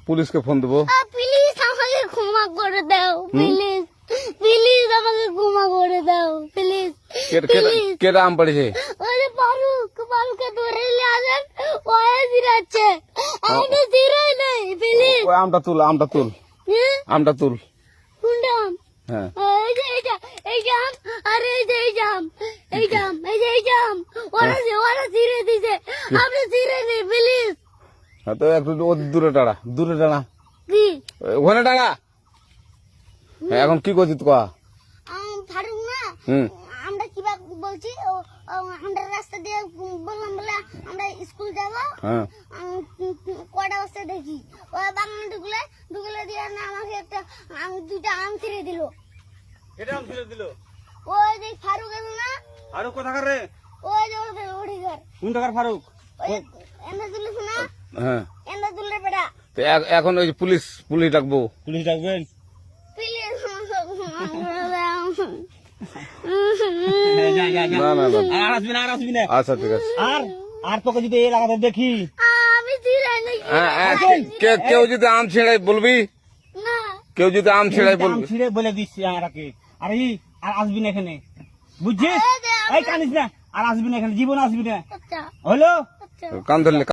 পুলিশকে ফোন দেবো। প্লিজ আমাকে ক্ষমা করে দাও, প্লিজ প্লিজ আমাকে ক্ষমা করে দাও, প্লিজ প্লিজ। কেটা আম পড়েছে? ওরে ফারুককে ধরে নিয়ে আসেন, ও জিরাচ্ছে, আমি জিরাই নাই, প্লিজ। ওই আমটা তুল, আমটা তুল, আমটা তুল। কোনটা আম? হ্যাঁ এই যে এই যে আম, আর এই যে এই যে আম, এই যে আম, এই যে আম, ওরা জিরে দিছে, আপনি জিরে নেই, প্লিজ। হ্যাঁ, তো একটু দূরে টাড়া, দূরে টাড়া, কি ওখানে টাড়া। হ্যাঁ, এখন কি করছিস কয়া? ফারুক না, হুম আমরা কিবা বলছি, আমরা রাস্তা দিয়ে বললাম বলে আমরা স্কুল যাব, হ্যাঁ কটা বস্তা দেখি ওই বাগানে ঢুকলে দিয়ে না আমাকে একটা দুইটা আম ছিঁড়ে দিল। এটা আম ছিঁড়ে দিল? ওই যে ফারুক এলো না, ফারুক কোথাকার রে? ওই যে ওঠি ঘর, কোন টাকার ফারুক? ওই এন্দা তুলিস না, হ্যাঁ। এন্দা তুললে বেটা, তো এখন ওই যে পুলিশ ডাকবো। পুলিশ ডাকবেন? প্লিজ না না না, আর আসবি না, আর আসবি না। আচ্ছা ঠিক আছে। আর তোকে যদি এই লাগাতে দেখি, আমি ছিঁড়াই নাকি কেউ যদি আম ছিঁড়াই বলবি, না, কেউ যদি আম ছিঁড়াই আম বলবি। ছিঁড়ে বলে দিচ্ছি আমাকে, আর আসবি না এখানে, বুঝছিস? এই কানিস না, আর আসবি না এখানে, জীবন আসবি না, আচ্ছা হলো? আচ্ছা। কান ধরলে